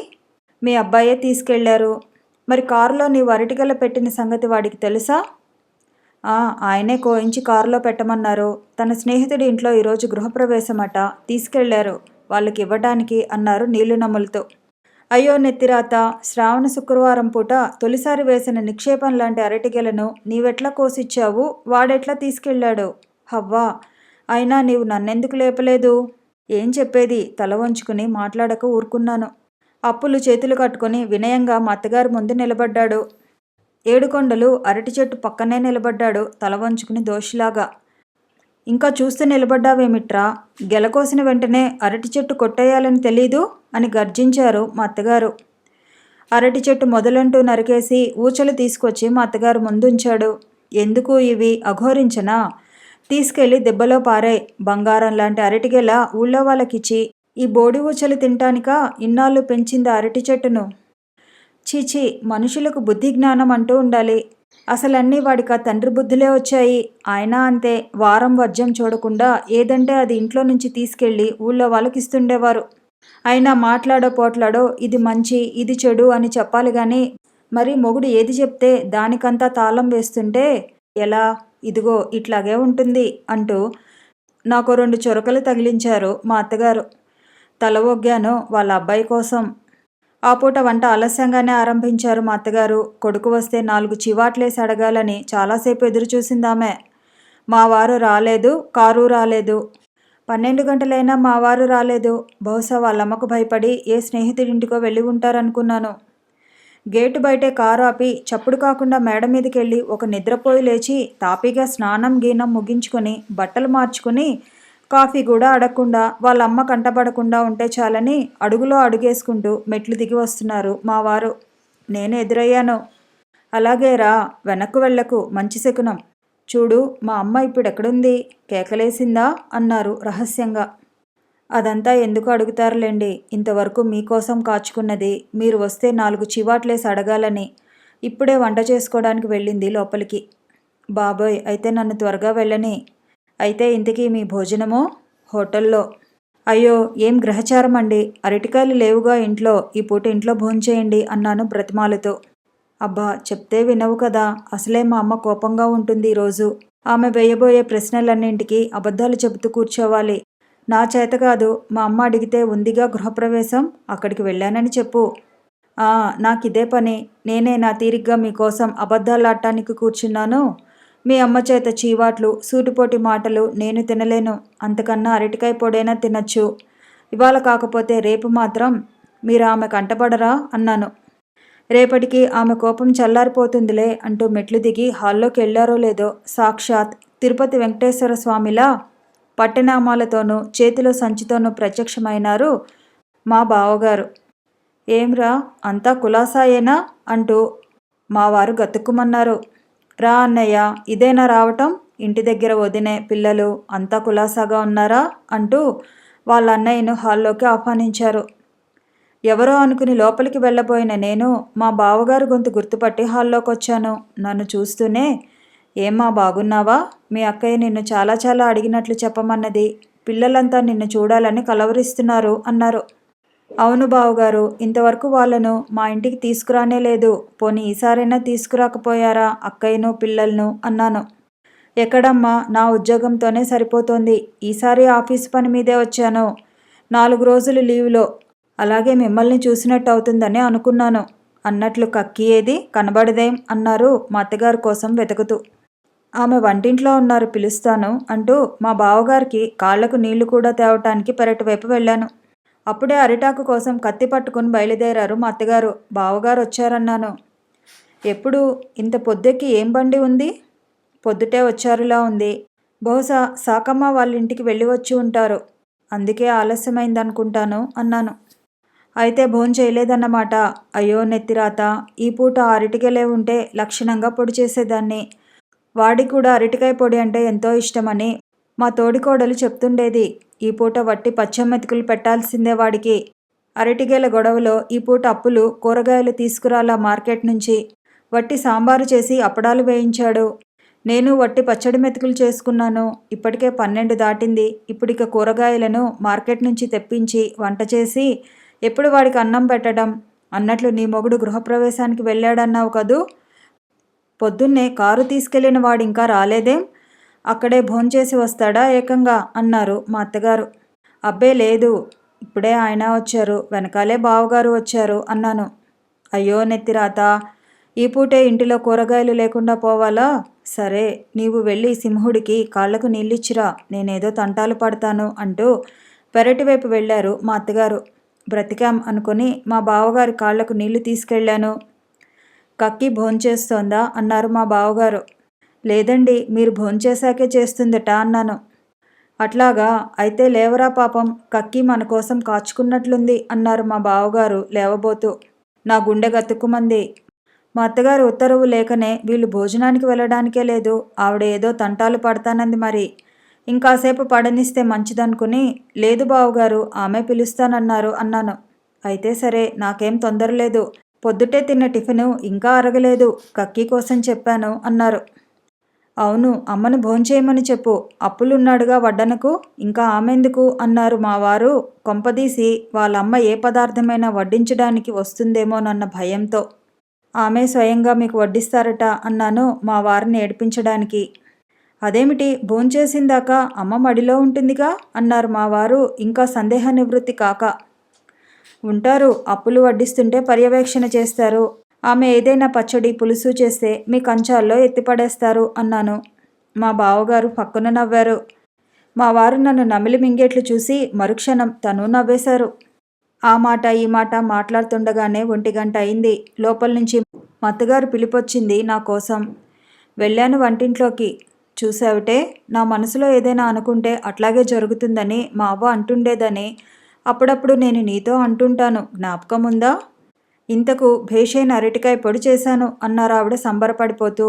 [SPEAKER 1] మీ అబ్బాయే తీసుకెళ్లారు. మరి కారులో నీవు అరటిగెల పెట్టిన సంగతి వాడికి తెలుసా? ఆయనే కోయించి కారులో పెట్టమన్నారు. తన స్నేహితుడి ఇంట్లో ఈరోజు గృహప్రవేశమట, తీసుకెళ్లారు వాళ్ళకి ఇవ్వడానికి అన్నారు నీళ్లు నములుతూ. అయ్యో నెత్తిరాత, శ్రావణ శుక్రవారం పూట తొలిసారి వేసిన నిక్షేపం లాంటి అరటిగెలను నీవెట్లా కోసిచ్చావు, వాడెట్లా తీసుకెళ్ళాడు? హవ్వా, అయినా నీవు నన్నెందుకు లేపలేదు? ఏం చెప్పేది, తల వంచుకుని మాట్లాడక ఊరుకున్నాను. అప్పులు చేతులు కట్టుకుని వినయంగా మా అత్తగారి ముందు నిలబడ్డాడు. ఏడుకొండలు అరటి చెట్టు పక్కనే నిలబడ్డాడు తల వంచుకుని దోషిలాగా. ఇంకా చూస్తూ నిలబడ్డావేమిట్రా, గెలకోసిన వెంటనే అరటి చెట్టు కొట్టేయాలని తెలీదు అని గర్జించారు మా అత్తగారు. అరటి చెట్టు మొదలంటూ నరికేసి ఊచలు తీసుకొచ్చి మా అత్తగారు ముందుంచాడు. ఎందుకు ఇవి, అఘోరించనా? తీసుకెళ్లి దెబ్బలో పారాయి. బంగారం లాంటి అరటిగెల ఊళ్ళో వాళ్ళకిచ్చి ఈ బోడి ఊచలు తింటానికా ఇన్నాళ్ళు పెంచింది అరటి చెట్టును? చీచి, మనుషులకు బుద్ధి జ్ఞానం అంటూ ఉండాలి. అసలన్నీ వాడికి ఆ తండ్రి బుద్ధులే వచ్చాయి. ఆయన అంతే, వారం వర్జ్యం చూడకుండా ఏదంటే అది ఇంట్లో నుంచి తీసుకెళ్ళి ఊళ్ళో వాళ్ళకి ఇస్తుండేవారు. అయినా మాట్లాడో పోట్లాడో ఇది మంచి ఇది చెడు అని చెప్పాలి గాని మరి మొగుడు ఏది చెప్తే దానికంతా తాళం వేస్తుంటే ఎలా? ఇదిగో ఇట్లాగే ఉంటుంది అంటూ నాకు 2 చొరకలు తగిలించారు మా అత్తగారు. తల ఒగ్గాను వాళ్ళ అబ్బాయి కోసం. ఆ పూట వంట ఆలస్యంగానే ఆరంభించారు మా అత్తగారు. కొడుకు వస్తే 4 చివాట్లేసి అడగాలని చాలాసేపు ఎదురుచూసిందామె. మా వారు రాలేదు, కారు రాలేదు. 12 గంటలైనా మా వారు రాలేదు. బహుశా వాళ్ళమ్మకు భయపడి ఏ స్నేహితుడింటికో వెళ్ళి ఉంటారనుకున్నాను. గేటు బయటే కారు ఆపి చప్పుడు కాకుండా మేడ మీదకెళ్ళి ఒక నిద్రపోయి లేచి తాపీగా స్నానం గీనం ముగించుకొని బట్టలు మార్చుకుని కాఫీ కూడా అడగకుండా వాళ్ళమ్మ కంటపడకుండా ఉంటే చాలని అడుగులో అడుగేసుకుంటూ మెట్లు దిగి వస్తున్నారు మా వారు. నేను ఎదురయ్యాను. అలాగే రా, వెనక్కు వెళ్ళకు, మంచి శకునం. చూడు మా అమ్మ ఇప్పుడెక్కడుంది, కేకలేసిందా అన్నారు రహస్యంగా. అదంతా ఎందుకు అడుగుతారులేండి, ఇంతవరకు మీకోసం కాచుకున్నది మీరు వస్తే 4 చివాట్లేసి అడగాలని. ఇప్పుడే వంట చేసుకోవడానికి వెళ్ళింది లోపలికి. బాబోయ్, అయితే నన్ను త్వరగా వెళ్ళని. అయితే ఇంతకీ మీ భోజనమో? హోటల్లో. అయ్యో ఏం గ్రహచారం అండి, అరటికాయలు లేవుగా ఇంట్లో, ఈ పూట ఇంట్లో భోంచేయండి అన్నాను బ్రతిమాలుతో. అబ్బా చెప్తే వినవు కదా, అసలే మా అమ్మ కోపంగా ఉంటుంది ఈరోజు. ఆమె వేయబోయే ప్రశ్నలన్నింటికి అబద్ధాలు చెబుతూ కూర్చోవాలి. నా చేత కాదు, మా అమ్మ అడిగితే ఉందిగా గృహప్రవేశం, అక్కడికి వెళ్ళానని చెప్పు. నాకిదే పని, నేనే నా తీరిగ్గా మీకోసం అబద్ధాలాడటానికి కూర్చున్నాను. మీ అమ్మ చేత చీవాట్లు సూటిపోటి మాటలు నేను తినలేను. అంతకన్నా అరటికాయ పొడైనా తినచ్చు. ఇవాళ కాకపోతే రేపు మాత్రం మీరు ఆమె కంటపడరా అన్నాను. రేపటికి ఆమె కోపం చల్లారిపోతుందిలే అంటూ మెట్లు దిగి హాల్లోకి వెళ్ళారో లేదో సాక్షాత్ తిరుపతి వెంకటేశ్వర స్వామిలా పట్టెనామాలతోనూ చేతిలో సంచితోనూ ప్రత్యక్షమైనారు మా బావగారు. ఏమ్రా అంతా కులాసాయేనా అంటూ మా వారు గతుక్కుమన్నారు. రా అన్నయ్య, ఇదేనా రావటం? ఇంటి దగ్గర వదినే పిల్లలు అంతా కులాసాగా ఉన్నారా అంటూ వాళ్ళ అన్నయ్యను హాల్లోకి ఆహ్వానించారు. ఎవరో అనుకుని లోపలికి వెళ్ళబోయిన నేను మా బావగారు గొంతు గుర్తుపట్టి హాల్లోకి వచ్చాను. నన్ను చూస్తూనే, ఏమ్మా బాగున్నావా? మీ అక్కయ్య నిన్ను చాలా చాలా అడిగినట్లు చెప్పమన్నది. పిల్లలంతా నిన్ను చూడాలని కలవరిస్తున్నారు అన్నారు. అవును బావగారు, ఇంతవరకు వాళ్ళను మా ఇంటికి తీసుకురానే లేదు. పోనీ ఈసారైనా తీసుకురాకపోయారా అక్కయ్యను పిల్లలను అన్నాను. ఎక్కడమ్మా, నా ఉద్యోగంతోనే సరిపోతోంది. ఈసారి ఆఫీసు పని మీదే వచ్చాను, 4 రోజులు లీవులో. అలాగే మిమ్మల్ని చూసినట్టు అవుతుందని అనుకున్నాను అన్నట్లు కక్కి ఏది కనబడదేం అన్నారు మా అత్తగారి కోసం వెతుకుతూ. ఆమె వంటింట్లో ఉన్నారు, పిలుస్తాను అంటూ మా బావగారికి కాళ్లకు నీళ్లు కూడా తేవటానికి పెరటి వైపు వెళ్ళాను. అప్పుడే అరిటాకు కోసం కత్తి పట్టుకుని బయలుదేరారు మా అత్తగారు. బావగారు వచ్చారన్నాను. ఎప్పుడు ఇంత పొద్దెక్కి ఏం బండి ఉంది? పొద్దుటే వచ్చారులా ఉంది. బహుశా సాకమ్మ వాళ్ళ ఇంటికి వెళ్ళి వచ్చి ఉంటారు, అందుకే ఆలస్యమైందనుకుంటాను అన్నాను. అయితే భోంచేయలేదన్నమాట. అయ్యో నెత్తిరాత, ఈ పూట అరటికాయలే ఉంటే లక్షణంగా పొడి చేసేదాన్ని. వాడికి కూడా అరటికాయ పొడి అంటే ఎంతో ఇష్టమని మా తోడికోడలు చెప్తుండేది. ఈ పూట వట్టి పచ్చమెతుకులు పెట్టాల్సిందే వాడికి. అరటికాయల గొడవలో ఈ పూట అప్పులు కూరగాయలు తీసుకురాలా మార్కెట్ నుంచి. వట్టి సాంబారు చేసి అప్పడాలు వేయించాడు. నేను వట్టి పచ్చడి మెతుకులు చేసుకున్నాను. ఇప్పటికే 12 దాటింది. ఇప్పుడిక కూరగాయలను మార్కెట్ నుంచి తెప్పించి వంట చేసి ఎప్పుడు వాడికి అన్నం పెట్టడం? అన్నట్లు నీ మొగుడు గృహప్రవేశానికి వెళ్ళాడన్నావు కదూ, పొద్దున్నే కారు తీసుకెళ్లిన వాడింకా రాలేదేం? అక్కడే భోంచేసి వస్తాడా ఏకంగా అన్నారు మా అత్తగారు. అబ్బే లేదు, ఇప్పుడే ఆయన వచ్చారు, వెనకాలే బావగారు వచ్చారు అన్నాను. అయ్యో నెత్తిరాత, ఈ పూటే ఇంటిలో కూరగాయలు లేకుండా పోవాలా? సరే, నీవు వెళ్ళి సింహుడికి కాళ్లకు నీళ్ళిచ్చిరా, నేనేదో తంటాలు పడతాను అంటూ పెరటివైపు వెళ్ళారు మా అత్తగారు. బ్రతికాం అనుకుని మా బావగారి కాళ్లకు నీళ్లు తీసుకెళ్లాను. కక్కి భోంచేస్తోందా అన్నారు మా బావగారు. లేదండి, మీరు భోంచేశాకే చేస్తుందట అన్నాను. అట్లాగా, అయితే లేవరా పాపం, కక్కి మన కోసం కాచుకున్నట్లుంది అన్నారు మా బావగారు లేవబోతూ. నా గుండె గతుక్కుమంది. మా అత్తగారి ఉత్తర్వు లేకనే వీళ్ళు భోజనానికి వెళ్ళడానికే లేదు. ఆవిడ ఏదో తంటాలు పడతానంది మరి. ఇంకాసేపు పడనిస్తే మంచిదనుకుని, లేదు బావగారు, ఆమె పిలుస్తానన్నారు అన్నాను. అయితే సరే, నాకేం తొందరలేదు. పొద్దుటే తిన్న టిఫిను ఇంకా అరగలేదు, కక్కీ కోసం చెప్పాను అన్నారు. అవును, అమ్మను భోంచేయమని చెప్పు, అప్పులున్నాడుగా వడ్డనకు, ఇంకా ఆమెందుకు అన్నారు మా వారు, కొంపదీసి వాళ్ళమ్మ ఏ పదార్థమైనా వడ్డించడానికి వస్తుందేమోనన్న భయంతో. ఆమె స్వయంగా మీకు వడ్డిస్తారట అన్నాను మా వారిని ఏడిపించడానికి. అదేమిటి, భోంచేసిందాక అమ్మ మడిలో ఉంటుందిగా అన్నారు మా వారు ఇంకా సందేహ నివృత్తి కాక. ఉంటారు, అప్పులు వడ్డిస్తుంటే పర్యవేక్షణ చేస్తారు. ఆమె ఏదైనా పచ్చడి పులుసు చేస్తే మీ కంచాల్లో ఎత్తిపడేస్తారు అన్నాను. మా బావగారు పక్కన నవ్వారు. మా వారు నన్ను నమిలి మింగేట్లు చూసి మరుక్షణం తను నవ్వేశారు. ఆ మాట ఈ మాట మాట్లాడుతుండగానే 1 గంట అయింది. లోపల నుంచి మా అత్తగారు పిలిపొచ్చింది నా కోసం. వెళ్ళాను వంటింట్లోకి. చూసావుటే, నా మనసులో ఏదైనా అనుకుంటే అట్లాగే జరుగుతుందని మా అవ్వ అంటుండేదని అప్పుడప్పుడు నేను నీతో అంటుంటాను, జ్ఞాపకం ఉందా? ఇంతకు భేషైన అరటికాయ పొడి చేశాను అన్నారావిడ సంబరపడిపోతూ.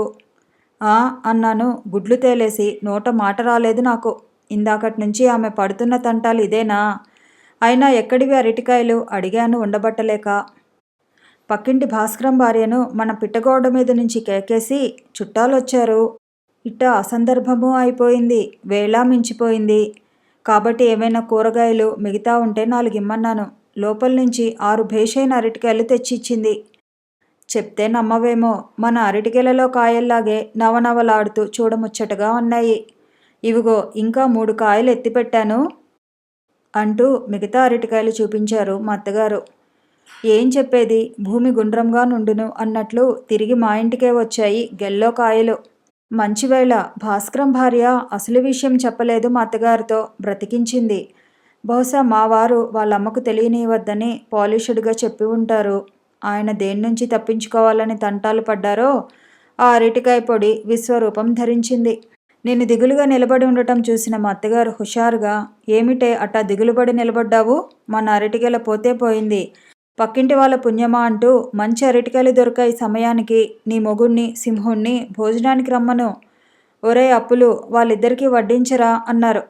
[SPEAKER 1] ఆ అన్నాను గుడ్లు తేలేసి. నోట మాట రాలేదు నాకు. ఇందాకటి నుంచి ఆమె పడుతున్న తంటాలు ఇదేనా? అయినా ఎక్కడివి అరటికాయలు అడిగాను ఉండబట్టలేక. పక్కింటి భాస్కరం భార్యను మన పిట్టగోడ మీద నుంచి కేకేసి చుట్టాలొచ్చారు, ఇట్ట అసందర్భమూ అయిపోయింది, వేళ మించిపోయింది, కాబట్టి ఏమైనా కూరగాయలు మిగతా ఉంటే 4 ఇమ్మన్నాను. లోపల నుంచి 6 భేషైన అరటికాయలు తెచ్చిచ్చింది. చెప్తే నమ్మవేమో, మన అరటికెలలో కాయల్లాగే నవనవలాడుతూ చూడముచ్చటగా ఉన్నాయి. ఇవిగో ఇంకా 3 కాయలు ఎత్తిపెట్టాను అంటూ మిగతా అరటికాయలు చూపించారు మా అత్తగారు. ఏం చెప్పేది, భూమి గుండ్రంగా నుండును అన్నట్లు తిరిగి మా ఇంటికే వచ్చాయి గెల్లో కాయలు. మంచివేళ భాస్కరం భార్య అసలు విషయం చెప్పలేదు మా అత్తగారితో, బ్రతికించింది. బహుశా మా వారు వాళ్ళమ్మకు తెలియనివద్దని పాలిషుడ్గా చెప్పి ఉంటారు. ఆయన దేన్నుంచి తప్పించుకోవాలని తంటాలు పడ్డారో ఆ అరటికాయ పొడి విశ్వరూపం ధరించింది. నేను దిగులుగా నిలబడి ఉండటం చూసిన మా అత్తగారు హుషారుగా, ఏమిటే అట్టా దిగులుబడి నిలబడ్డావు, మన అరటికాయల పోతే పోయింది, పక్కింటి వాళ్ళ పుణ్యమా అంటూ మంచి అరటికాయలు దొరికాయి సమయానికి నీ మొగుణ్ణి సింహుణ్ణి భోజనానికి రమ్మను. ఒరే అప్పులు, వాళ్ళిద్దరికీ వడ్డించరా అన్నారు.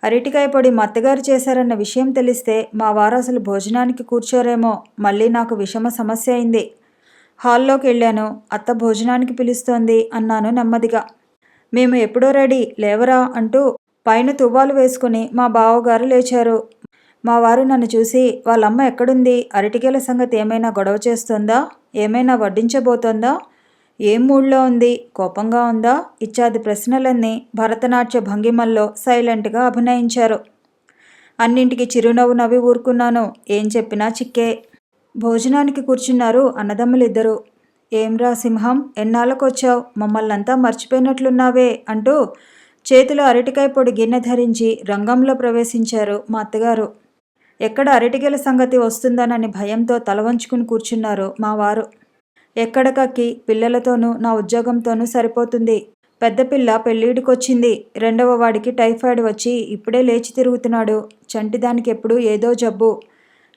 [SPEAKER 1] అరటికాయ పొడి మా అత్తగారు చేశారన్న విషయం తెలిస్తే మా వారు అసలు భోజనానికి కూర్చోరేమో. మళ్ళీ నాకు విషమ సమస్య అయింది. హాల్లోకి వెళ్ళాను. అత్త భోజనానికి పిలుస్తోంది అన్నాను నెమ్మదిగా. మేము ఎప్పుడో రెడీ, లేవరా అంటూ పైన తువ్వాలు వేసుకుని మా బావగారు లేచారు. మా వారు నన్ను చూసి, వాళ్ళమ్మ ఎక్కడుంది, అరటికాయల సంగతి ఏమైనా గొడవ చేస్తోందా, ఏమైనా వడ్డించబోతోందా, ఏం మూడ్లో ఉంది, కోపంగా ఉందా ఇత్యాది ప్రశ్నలన్నీ భరతనాట్య భంగిమల్లో సైలెంట్గా అభినయించారు. అన్నింటికి చిరునవ్వు నవ్వి ఊరుకున్నాను. ఏం చెప్పినా చిక్కే. భోజనానికి కూర్చున్నారు అన్నదమ్ములిద్దరూ. ఏంరా సింహం, ఎన్నాళ్ళకొచ్చావు, మమ్మల్నంతా మర్చిపోయినట్లున్నావే అంటూ చేతిలో అరటికాయ పొడి గిన్నె ధరించి రంగంలో ప్రవేశించారు మా అత్తగారు. ఎక్కడ అరటికాయల సంగతి వస్తుందనని భయంతో తల వంచుకుని కూర్చున్నారు మా వారు. ఎక్కడికక్కి పిల్లలతోనూ నా ఉద్యోగంతోనూ సరిపోతుంది. పెద్ద పిల్ల పెళ్ళిడికొచ్చింది. 2వ వాడికి టైఫాయిడ్ వచ్చి ఇప్పుడే లేచి తిరుగుతున్నాడు. చంటిదానికి ఎప్పుడు ఏదో జబ్బు.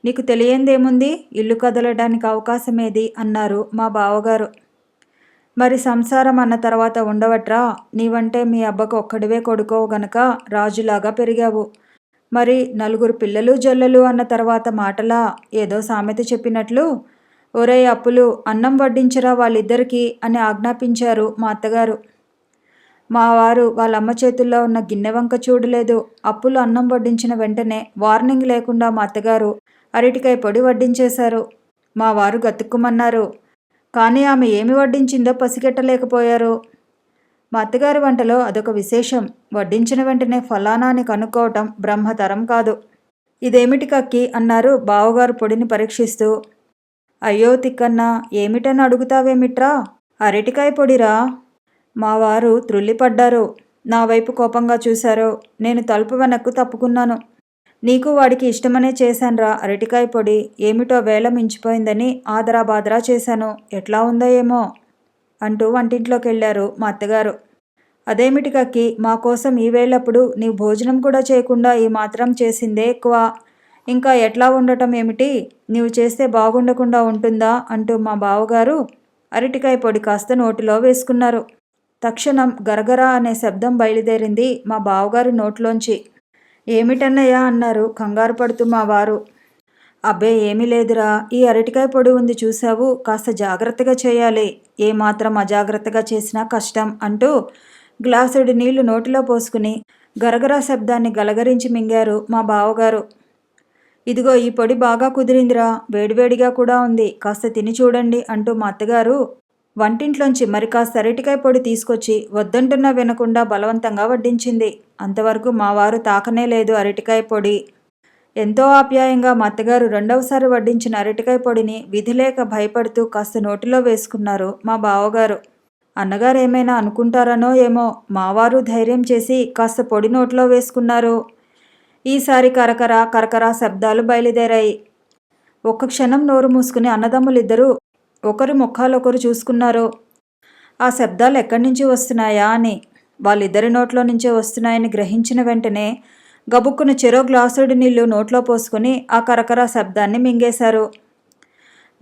[SPEAKER 1] నీకు తెలియందేముంది, ఇల్లు కదలడానికి అవకాశమేది అన్నారు మా బావగారు. మరి సంసారం అన్న తర్వాత ఉండవట్రా, నీవంటే మీ అబ్బకు ఒక్కడివే కొడుకోవు గనక రాజులాగా పెరిగావు. మరి 4 పిల్లలు జల్లలు అన్న తర్వాత మాటలా, ఏదో సామెత చెప్పినట్లు, ఒరే అప్పులు, అన్నం వడ్డించరా వాళ్ళిద్దరికీ అని ఆజ్ఞాపించారు మా అత్తగారు. మా వారు వాళ్ళమ్మ చేతుల్లో ఉన్న గిన్నె వంక చూడలేదు. అప్పులు అన్నం వడ్డించిన వెంటనే వార్నింగ్ లేకుండా మా అత్తగారు అరటికాయ పొడి వడ్డించేశారు. మా వారు గతుక్కుమన్నారు. కానీ ఆమె ఏమి వడ్డించిందో పసిగట్టలేకపోయారు. మా అత్తగారి వంటలో అదొక విశేషం. వడ్డించిన వెంటనే ఫలానా అని కనుక్కోవటం బ్రహ్మతరం కాదు. ఇదేమిటి కక్కి అన్నారు బావగారు పొడిని పరీక్షిస్తూ. అయ్యో తిక్కన్నా, ఏమిటని అడుగుతావేమిట్రా, అరటికాయ పొడిరా. మా వారు త్రుళ్ళిపడ్డారు. నా వైపు కోపంగా చూశారు. నేను తలుపు వెనక్కు తప్పుకున్నాను. నీకు వాడికి ఇష్టమనే చేశాన్రా అరటికాయ పొడి, ఏమిటో వేళ మించిపోయిందని ఆదరాబాదరా చేశాను, ఎట్లా ఉందో ఏమో అంటూ వంటింట్లోకి వెళ్ళారు మా అత్తగారు. అదేమిటి కక్కి, మా కోసం ఈ వేళప్పుడు నీవు భోజనం కూడా చేయకుండా ఈ మాత్రం చేసిందే ఎక్కువ. ఇంకా ఎట్లా ఉండటం ఏమిటి, నీవు చేస్తే బాగుండకుండా ఉంటుందా అంటూ మా బావగారు అరటికాయ పొడి కాస్త నోటిలో వేసుకున్నారు. తక్షణం గరగరా అనే శబ్దం బయలుదేరింది మా బావగారి నోట్లోంచి. ఏమిటన్నయ్యా అన్నారు కంగారు పడుతూ మా వారు. అబ్బే ఏమీ లేదురా, ఈ అరటికాయ పొడి ఉంది చూసావు, కాస్త జాగ్రత్తగా చేయాలి, ఏమాత్రం అజాగ్రత్తగా చేసినా కష్టం అంటూ గ్లాసుడి నీళ్లు నోటిలో పోసుకుని గరగరా శబ్దాన్ని గలగరించి మింగారు మా బావగారు. ఇదిగో ఈ పొడి బాగా కుదిరిందిరా, వేడివేడిగా కూడా ఉంది, కాస్త తిని చూడండి అంటూ మా అత్తగారు వంటింట్లోంచి మరి కాస్త అరటికాయ పొడి తీసుకొచ్చి వద్దంటున్నా వినకుండా బలవంతంగా వడ్డించింది. అంతవరకు మా వారు తాకనే లేదు అరటికాయ పొడి. ఎంతో ఆప్యాయంగా మా అత్తగారు రెండవసారి వడ్డించిన అరటికాయ పొడిని విధిలేక భయపడుతూ కాస్త నోటిలో వేసుకున్నారు మా బావగారు. అన్నగారు ఏమైనా అనుకుంటారనో ఏమో, మావారు ధైర్యం చేసి కాస్త పొడి నోట్లో వేసుకున్నారు. ఈసారి కరకర కరకర శబ్దాలు బయలుదేరాయి. ఒక్క క్షణం నోరు మూసుకుని అన్నదమ్ములిద్దరూ ఒకరి ముఖాలొకరు చూసుకున్నారు. ఆ శబ్దాలు ఎక్కడి నుంచి వస్తున్నాయా అని. వాళ్ళిద్దరి నోట్లో నుంచే వస్తున్నాయని గ్రహించిన వెంటనే గబుక్కున చెరో గ్లాసుడి నీళ్లు నోట్లో పోసుకుని ఆ కరకర శబ్దాన్ని మింగేశారు.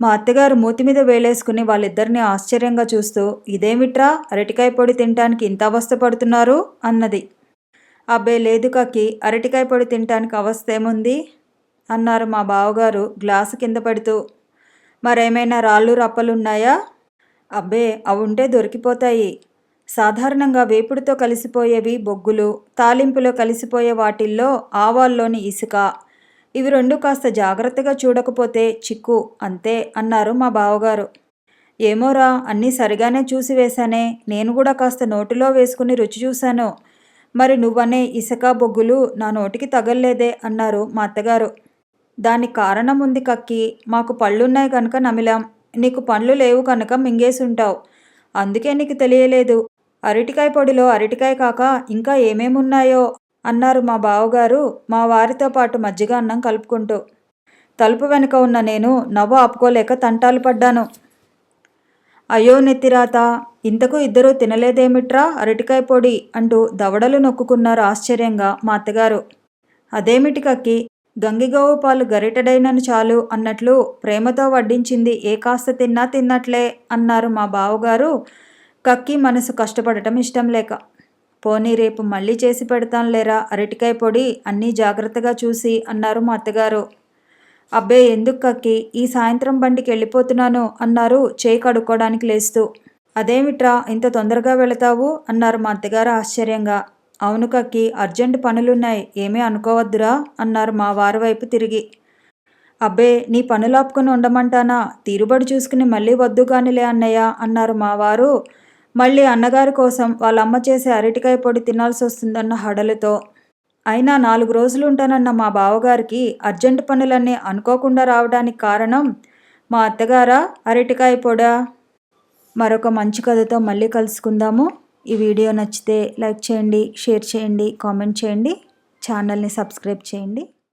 [SPEAKER 1] మా అత్తగారు మూతి మీద వేలేసుకుని వాళ్ళిద్దరిని ఆశ్చర్యంగా చూస్తూ, ఇదేమిట్రా, అరటికాయ పొడి తినటానికి ఇంత అవస్థ పడుతున్నారు అన్నది. అబ్బే లేదు కక్కి, అరటికాయ పొడి తినటానికి అవస్థ ఏముంది అన్నారు మా బావగారు గ్లాసు కింద పడుతూ. మరేమైనా రాళ్ళు రప్పలున్నాయా? అబ్బే అవుంటే దొరికిపోతాయి. సాధారణంగా వేపుడుతో కలిసిపోయేవి బొగ్గులు, తాలింపులో కలిసిపోయే వాటిల్లో ఆవాల్లోని ఇసుక. ఇవి రెండు కాస్త జాగ్రత్తగా చూడకపోతే చిక్కు, అంతే అన్నారు మా బావగారు. ఏమోరా, అన్నీ సరిగానే చూసి వేశానే, నేను కూడా కాస్త నోటిలో వేసుకుని రుచి చూశాను. మరి నువ్వనే ఇసుక బొగ్గులు నా నోటికి తగల్లేదే అన్నారు మా అత్తగారు. దానికి కారణం ఉంది కక్కి, మాకు పళ్ళున్నాయి కనుక నమిలాం, నీకు పండ్లు లేవు కనుక మింగేసుంటావు, అందుకే నీకు తెలియలేదు. అరటికాయ పొడిలో అరటికాయ కాక ఇంకా ఏమేమున్నాయో అన్నారు మా బావగారు మా వారితో పాటు మజ్జిగ అన్నం కలుపుకుంటూ. తలుపు వెనుక ఉన్న నేను నవ్వు ఆపుకోలేక తంటాలు పడ్డాను. అయ్యో నెత్తిరాత, ఇంతకు ఇద్దరూ తినలేదేమిట్రా అరటికాయ పొడి అంటూ దవడలు నొక్కుకున్నారు ఆశ్చర్యంగా మా అత్తగారు. అదేమిటి కక్కి, గంగిగోవు పాలు గరిటెడైనను చాలు అన్నట్లు ప్రేమతో వడ్డించింది ఏ కాస్త తిన్నా తిన్నట్లే అన్నారు మా బావగారు కక్కి మనసు కష్టపడటం ఇష్టం లేక. పోనీ రేపు మళ్ళీ చేసి పెడతానులేరా అరటికాయ పొడి, అన్నీ జాగ్రత్తగా చూసి అన్నారు మా అత్తగారు. అబ్బే ఎందుకు కక్కి, ఈ సాయంత్రం బండికి వెళ్ళిపోతున్నాను అన్నారు చేయి కడుక్కోవడానికి లేస్తూ. అదేమిట్రా ఇంత తొందరగా వెళతావు అన్నారు మా అత్తగారు ఆశ్చర్యంగా. అవును కక్కి, అర్జెంటు పనులున్నాయి, ఏమీ అనుకోవద్దురా అన్నారు మా వారి వైపు తిరిగి. అబ్బే నీ పనులాపుకొని ఉండమంటానా, తీరుబడి చూసుకుని మళ్ళీ వద్దు కానిలే అన్నయ్య అన్నారు మా వారు మళ్ళీ అన్నగారి కోసం వాళ్ళమ్మ చేసే అరటికాయ పొడి తినాల్సి వస్తుందన్న హడలుతో. అయినా 4 రోజులు ఉంటానన్న మా బావగారికి అర్జెంటు పనులన్నీ అనుకోకుండా రావడానికి కారణం మా అత్తగారా అరటికాయ పొడా? మరొక మంచి కథతో మళ్ళీ కలుసుకుందాము. ఈ వీడియో నచ్చితే లైక్ చేయండి, షేర్ చేయండి, కామెంట్ చేయండి, ఛానల్ని సబ్స్క్రైబ్ చేయండి.